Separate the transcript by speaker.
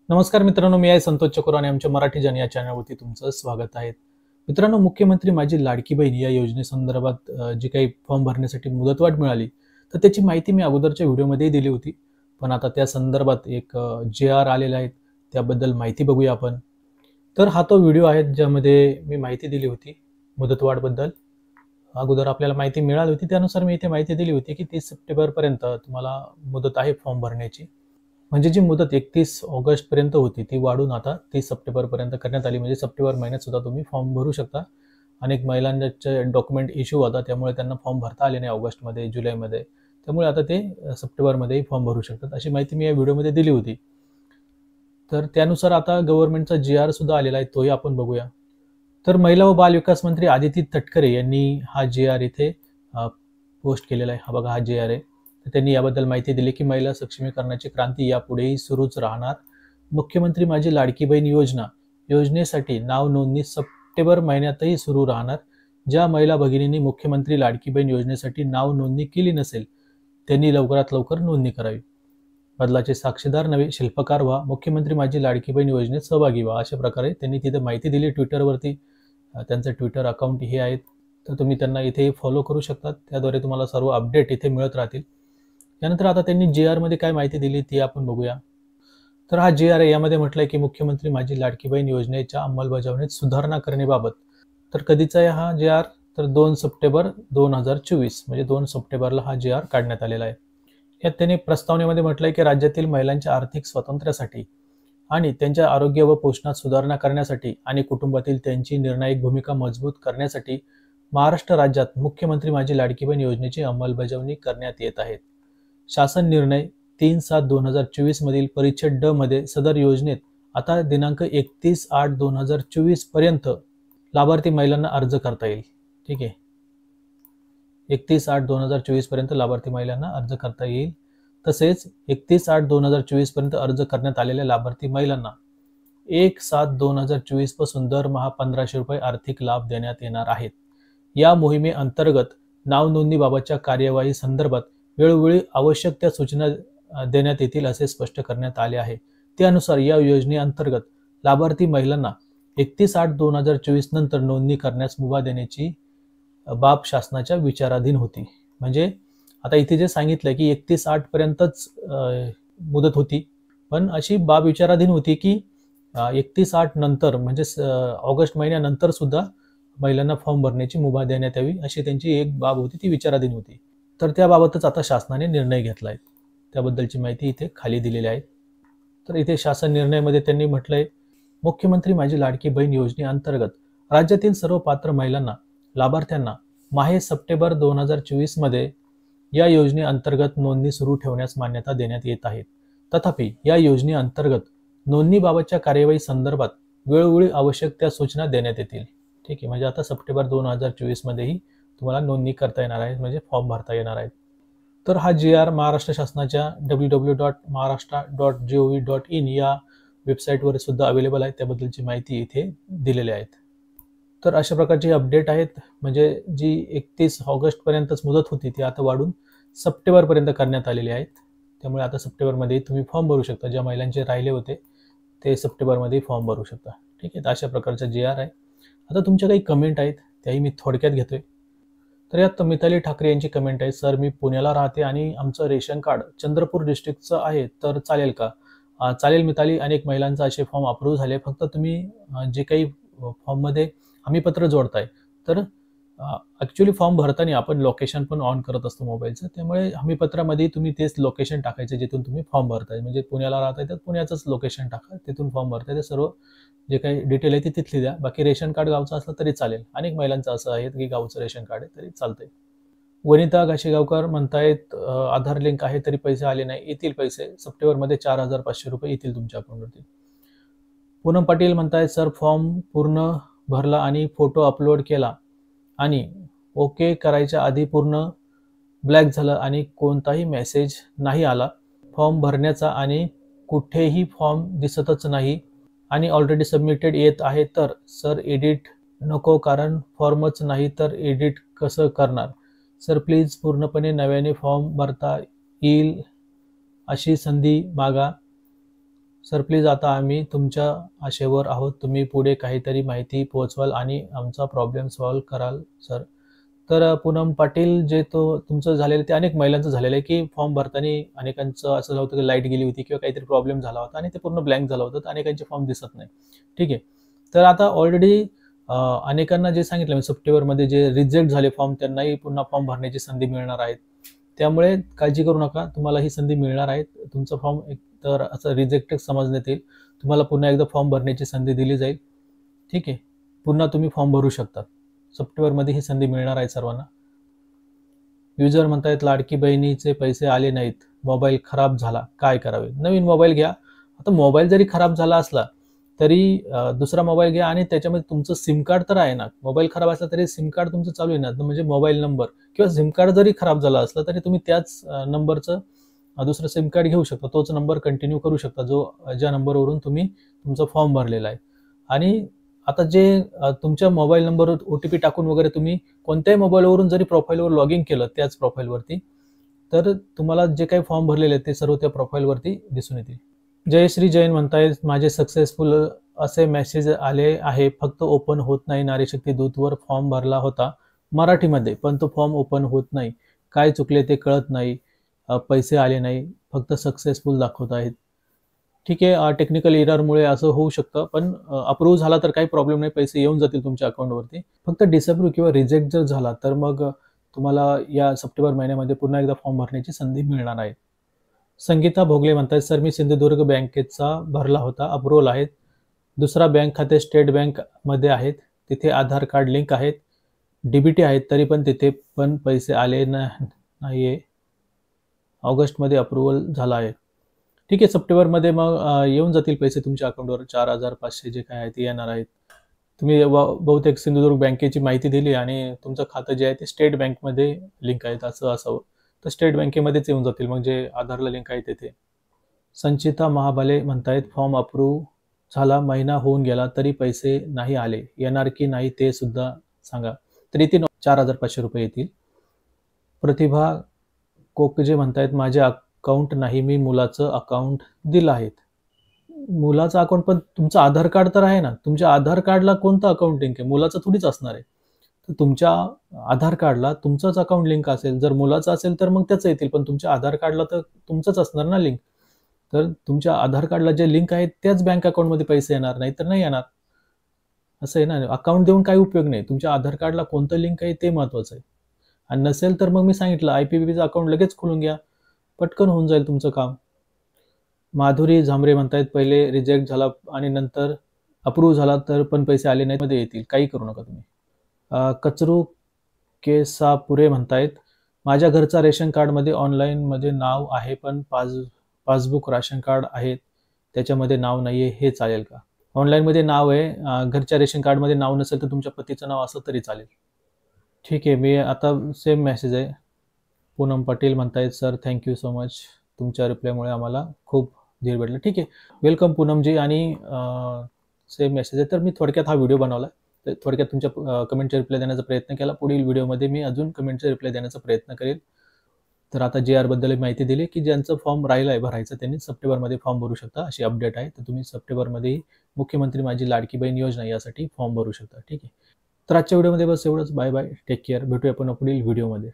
Speaker 1: नमस्कार मित्रांनो, मी आहे संतोष चकोर आणि आमच्या मराठी जन या चॅनलवरती तुमचं स्वागत आहे. मित्रांनो, मुख्यमंत्री माझी लाडकी बहीण या योजनेसंदर्भात जी काही फॉर्म भरण्यासाठी मुदतवाढ मिळाली, तर त्याची माहिती मी अगोदरच्या व्हिडिओमध्येही दिली होती. पण आता त्या संदर्भात एक जे-आर आलेला आहे, त्याबद्दल माहिती बघूया आपण. तर हा तो व्हिडिओ आहे ज्यामध्ये मी माहिती दिली होती मुदतवाढबद्दल. अगोदर आपल्याला माहिती मिळाली होती, त्यानुसार मी इथे माहिती दिली होती की 30 सप्टेंबरपर्यंत तुम्हाला मुदत आहे फॉर्म भरण्याची. म्हणजे जी मुदत 31 ऑगस्टपर्यंत होती ती वाढून आता 30 सप्टेंबरपर्यंत करण्यात आली. म्हणजे सप्टेंबर महिन्यात सुद्धा तुम्ही फॉर्म भरू शकता. अनेक महिलांचे डॉक्युमेंट इश्यू होता, त्यामुळे त्यांना फॉर्म भरता आले नाही ऑगस्टमध्ये, जुलैमध्ये. त्यामुळे आता ते सप्टेंबरमध्येही फॉर्म भरू शकतात. अशी माहिती मी या व्हिडिओमध्ये दिली होती. तर त्यानुसार आता गव्हर्नमेंटचा जी-आर सुद्धा आलेला आहे, तोही आपण बघूया. तर महिला व बाल विकास मंत्री आदिती तटकरे यांनी हा जे-आर इथे पोस्ट केलेला आहे. हा बघा, हा जे-आर आहे. त्यांनी याबद्दल माहिती दिली की महिला सक्षमीकरणाची क्रांती यापुढेही सुरूच राहणार. मुख्यमंत्री माझी लाडकी बहीण योजनेसाठी नाव नोंदणी सप्टेंबर महिन्यातही सुरू राहणार. ज्या महिला भगिनींनी मुख्यमंत्री लाडकी बहीण योजनेसाठी नाव नोंदणी केली नसेल त्यांनी लवकरात लवकर नोंदणी करावी. बदलाचे साक्षीदार नवे, शिल्पकार व्हा, मुख्यमंत्री माझी लाडकी बहीण योजनेत सहभागी व्हा. अशा प्रकारे त्यांनी तिथे माहिती दिली ट्विटरवरती. त्यांचं ट्विटर अकाउंट हे आहेत, तर तुम्ही त्यांना इथे फॉलो करू शकता. त्याद्वारे तुम्हाला सर्व अपडेट इथे मिळत राहतील. त्यानंतर आता त्यांनी जे-आर मध्ये काय माहिती दिली ती आपण बघूया. तर हा जे-आर आहे, यामध्ये म्हटलंय की मुख्यमंत्री माझी लाडकी बहीण योजनेच्या अंमलबजावणीत सुधारणा करण्याबाबत. तर कधीचा आहे हा जे-आर? तर 2 सप्टेंबर 2024, म्हणजे 2 सप्टेंबरला हा जे-आर काढण्यात आलेला आहे. यात त्यांनी प्रस्तावनेमध्ये म्हटलंय की राज्यातील महिलांच्या आर्थिक स्वातंत्र्यासाठी आणि त्यांच्या आरोग्य व पोषणात सुधारणा करण्यासाठी आणि कुटुंबातील त्यांची निर्णायक भूमिका मजबूत करण्यासाठी महाराष्ट्र राज्यात मुख्यमंत्री माझी लाडकी बहीण योजनेची अंमलबजावणी करण्यात येत आहे. शासन निर्णय 3/7/2024 मधील परिच्छेद ड मध्ये सदर योजनेत आता दिनांक 31/8/2024 पर्यंत लाभार्थी महिलांना अर्ज करता येईल. ठीक आहे, 31/8/2024 पर्यंत लाभार्थी महिलांना अर्ज करता येईल. तसेच 31/8/2024 पर्यंत अर्ज करण्यात आलेल्या लाभार्थी महिलांना 1/7/2024 पासून दरमहा 1500 रुपये आर्थिक लाभ देण्यात येणार आहेत. या मोहिमेअंतर्गत नाव नोंदणीबाबतच्या कार्यवाही संदर्भात वेळोवेळी आवश्यक त्या सूचना देण्यात येतील असे स्पष्ट करण्यात आले आहे. त्यानुसार या योजनेअंतर्गत लाभार्थी महिलांना 31/8/2024 नंतर नोंदणी करण्यास मुभा देण्याची बाब शासनाच्या विचाराधीन होती. म्हणजे आता इथे जे सांगितलंय की 31/8 पर्यंतच मुदत होती, पण अशी बाब विचाराधीन होती की 31/8 नंतर म्हणजे ऑगस्ट महिन्यानंतर सुद्धा महिलांना फॉर्म भरण्याची मुभा देण्यात यावी, अशी त्यांची एक बाब होती, ती विचाराधीन होती. तर त्याबाबतच आता शासनाने निर्णय घेतला आहे. त्याबद्दलची माहिती इथे खाली दिलेली आहे. तर इथे शासन निर्णयामध्ये त्यांनी म्हटलंय, मुख्यमंत्री माझी लाडकी बहीण योजनेअंतर्गत राज्यातील सर्व पात्र महिलांना लाभार्थ्यांना माहे सप्टेंबर 2024 मध्ये या योजनेअंतर्गत नोंदणी सुरू ठेवण्यास मान्यता देण्यात येत आहे. तथापि या योजनेअंतर्गत नोंदणीबाबतच्या कार्यवाही संदर्भात वेळोवेळी आवश्यक त्या सूचना देण्यात येतील. ठीक आहे, म्हणजे आता सप्टेंबर 2024 मध्येही तुम्हाला नोंदणी करता येणार आहे, म्हणजे फॉर्म भरता येणार आहे. तर हा जे-आर महाराष्ट्र शासनाच्या www.maharashtra.gov.in या वेबसाईटवर सुद्धा अवेलेबल आहे. त्याबद्दलची माहिती इथे दिलेली आहे. तर अशा प्रकारची अपडेट आहेत. म्हणजे जी 31 ऑगस्टपर्यंतच मुदत होती ती आता वाढून सप्टेंबरपर्यंत करण्यात आलेली आहेत. त्यामुळे आता सप्टेंबरमध्ये तुम्ही फॉर्म भरू शकता. ज्या महिलांचे राहिले होते ते सप्टेंबरमध्ये फॉर्म भरू शकता. ठीक आहे, तर अशा प्रकारचा जे-आर आहे. आता तुमच्या काही कमेंट आहेत, त्याही मी थोडक्यात घेतोय. तर यात मिताली ठाकरे यांची कमेंट आहे, सर मी पुण्याला राहते आणि आमचं रेशन कार्ड चंद्रपूर डिस्ट्रिक्टचं आहे, तर चालेल का? चालेल मिताली, अनेक महिलांचा असे फॉर्म अप्रूव्ह झाले. फक्त तुम्ही जे काही फॉर्ममध्ये हमीपत्र जोडताय, तर ॲक्च्युली फॉर्म भरताना आपण लोकेशन पण ऑन करत असतो मोबाईलचं. त्यामुळे हमीपत्रामध्ये तुम्ही तेच लोकेशन टाकायचं जिथून तुम्ही फॉर्म भरताय. म्हणजे पुण्याला राहताय तर पुण्याचंच लोकेशन टाका, तिथून फॉर्म भरताय. ते सर्व जे काही डिटेल आहे ती तिथली द्या. बाकी रेशन कार्ड गावचं असलं तरी चालेल. अनेक महिलांचं असं आहे की गावचं रेशन कार्ड आहे तरी चालतंय. वनिता घाशीगावकर म्हणतायत, आधार लिंक आहे तरी पैसे आले नाही. येतील पैसे सप्टेंबरमध्ये 4,500 रुपये येतील तुमच्या अकाउंटवरती. पूनम पाटील म्हणतायत, सर फॉर्म पूर्ण भरला आणि फोटो अपलोड केला आणि ओके करायच्या आधी पूर्ण ब्लॅक झालं आणि कोणताही मेसेज नाही आला फॉर्म भरण्याचा आणि कुठेही फॉर्म दिसतच नाही आणि ऑलरेडी सबमिटेड येत आहे. तर सर एडिट नको, कारण फॉर्मच नाही तर एडिट कसं करणार? सर प्लीज पूर्णपणे नव्याने फॉर्म भरता येईल अशी संधी मागा. सर प्लीज आता आम्ही तुमच्या आशेवर आहोत. तुम्ही पुढे काहीतरी माहिती पोहोचवाल आणि आमचा प्रॉब्लेम सॉल्व्ह कराल सर. तर पूनम पाटील जे तो तुमचं झालेलं ते अनेक महिलांचं झालेलं आहे की फॉर्म भरताना अनेकांचं असं झालं होतं की लाईट गेली होती किंवा काहीतरी प्रॉब्लेम झाला होता आणि ते पूर्ण ब्लँक झालं होतं, तर अनेकांचे फॉर्म दिसत नाही. ठीक आहे. तर आता ऑलरेडी अनेकांना जे सांगितलं मी सप्टेंबरमध्ये जे रिजेक्ट झाले फॉर्म त्यांनाही पुन्हा फॉर्म भरण्याची संधी मिळणार आहे. त्यामुळे काळजी करू नका, तुम्हाला ही संधी मिळणार आहे. तुमचा फॉर्म एकतर असं रिजेक्टेड समजण्यात येईल. तुम्हाला पुन्हा एकदा फॉर्म भरण्याची संधी दिली जाईल. ठीक आहे. पुन्हा तुम्ही फॉर्म भरू शकता. सप्टेंबरमध्ये ही संधी मिळणार आहे सर्वांना. युजर म्हणतायत लाडकी बहिणीचे पैसे आले नाहीत, मोबाईल खराब झाला, काय करावे? नवीन मोबाईल घ्या. आता मोबाईल जरी खराब झाला असला तरी दुसरा मोबाईल घ्या आणि त्याच्यामध्ये तुमचं सिम कार्ड तर आहे ना. मोबाईल खराब असला तरी सिम कार्ड तुमचं चालू आहे ना, म्हणजे मोबाईल नंबर किंवा सिम कार्ड जरी खराब झाला असला तरी तुम्ही त्याच नंबरचं दुसरं सिम कार्ड घेऊ शकता. तोच नंबर कंटिन्यू करू शकता ज्या नंबरवरून तुम्ही तुमचा फॉर्म भरलेला आहे. आणि आता जे तुमच्या मोबाईल नंबरवर OTP टाकून वगैरे तुम्ही कोणत्याही मोबाईलवरून जरी प्रोफाईलवर लॉग इन केलं त्याच प्रोफाईलवरती, तर तुम्हाला जे काही फॉर्म भरलेले आहेत ते सर्व त्या प्रोफाईलवरती दिसून येतील. जयश्री जैन म्हणतायत माझे सक्सेसफुल असे मेसेज आले आहे, फक्त ओपन होत नाही. नारीशक्ती दूतवर फॉर्म भरला होता मराठीमध्ये, पण तो फॉर्म ओपन होत नाही. काय चुकले ते कळत नाही. पैसे आले नाही, फक्त सक्सेसफुल दाखवत आहेत. ठीक आहे, टेक्निकल एररमुळे असं होऊ शकतं, पण अप्रूव्ह झाला तर काही प्रॉब्लेम नाही, पैसे येऊन जातील तुमच्या अकाउंटवरती. फक्त डिसअप्रूव्ह किंवा रिजेक्ट जर झाला तर मग तुम्हाला या सप्टेंबर महिन्यामध्ये पुन्हा एकदा फॉर्म भरण्याची संधी मिळणार आहे. संगीता भोगले म्हणतात सर मी सिंधुदुर्ग बँकेचा भरला होता, अप्रूव्हल आहेत. दुसरा बँक खाते स्टेट बँकमध्ये आहेत, तिथे आधार कार्ड लिंक आहेत, DBT आहेत, तरी पण तिथे पण पैसे आले नाहीये. ऑगस्टमध्ये अप्रूव्हल झाला आहे. ठीक आहे, सप्टेंबरमध्ये मग येऊन जातील पैसे तुमच्या अकाउंटवर. 4,500 जे काय आहे ते येणार आहेत. तुम्ही बहुतेक सिंधुदुर्ग बँकेची माहिती दिली आणि तुमचं खातं जे आहे ते स्टेट बँकमध्ये लिंक आहेत असं असावं. तर स्टेट बँकेमध्येच येऊन जातील, मग जे आधारला लिंक आहे तिथे. संचिता महाबाले म्हणतायत फॉर्म अप्रूव्ह झाला, महिना होऊन गेला तरी पैसे नाही आले, येणार की नाही ते सुद्धा सांगा. तर येतील, 4,500 रुपये येतील. प्रतिभा कोकजे म्हणतायत माझे अकाउंट नाही, मी मुलाचं अकाउंट दिलं आहे. मुलाचं अकाउंट पण तुमचं आधार कार्ड तर आहे ना, तुमच्या आधार कार्डला कोणतं अकाउंट लिंक आहे? मुलाचं थोडीच असणार आहे. तर तुमच्या आधार कार्डला तुमचंच अकाउंट लिंक असेल. जर मुलाचं असेल तर मग त्याचं येतील, पण तुमच्या आधार कार्डला तर तुमचंच असणार ना लिंक. तर तुमच्या आधार कार्डला जे लिंक आहे त्याच बँक अकाउंटमध्ये पैसे येणार, नाही तर नाही येणार. असं आहे ना, अकाउंट देऊन काही उपयोग नाही. तुमच्या आधार कार्डला कोणतं लिंक आहे ते महत्त्वाचं आहे. आणि नसेल तर मग मी सांगितलं IPPBचं अकाउंट लगेच खोलून घ्या, पटकन होऊन जाईल तुमचं काम. माधुरी झांबरे म्हणतायत पहिले रिजेक्ट झाला आणि नंतर अप्रूव्ह झाला तर पण पैसे आले नाहीत, मध्ये येतील, काही करू नका तुम्ही. कचरू केसापुरे म्हणतायत माझ्या घरचा रेशन कार्डमध्ये ऑनलाईनमध्ये नाव आहे, पण पासबुक राशन कार्ड आहे त्याच्यामध्ये नाव नाही आहे, हे चालेल का? ऑनलाईनमध्ये नाव आहे, घरच्या रेशन कार्डमध्ये नाव नसेल तर तुमच्या पतीचं नाव असं तरी चालेल. ठीक आहे, मी आता सेम मेसेज आहे. पूनम पाटील म्हणतायत सर थँक्यू सो मच, तुमच्या रिप्लायमुळे आम्हाला खूप धीर भेटलं. ठीक आहे, वेलकम पूनमजी. आणि सेम मेसेज आहे. तर मी थोडक्यात हा व्हिडिओ बनवला, तर थोडक्यात तुमच्या कमेंटचे रिप्लाय देण्याचा प्रयत्न केला. पुढील व्हिडिओमध्ये मी अजून कमेंटचे रिप्लाय देण्याचा प्रयत्न करेल. तर आता JR बद्दल माहिती दिली की ज्यांचं फॉर्म राहिला आहे भरायचं त्यांनी सप्टेंबरमध्ये फॉर्म भरू शकता, अशी अपडेट आहे. तर तुम्ही सप्टेंबरमध्ये मुख्यमंत्री माझी लाडकी बहीण योजना यासाठी फॉर्म भरू शकता. ठीक आहे, तर आजच्या व्हिडिओमध्ये बस एवढंच. Bye bye, take care. भेटूया पुन्हा पुढील व्हिडिओमध्ये.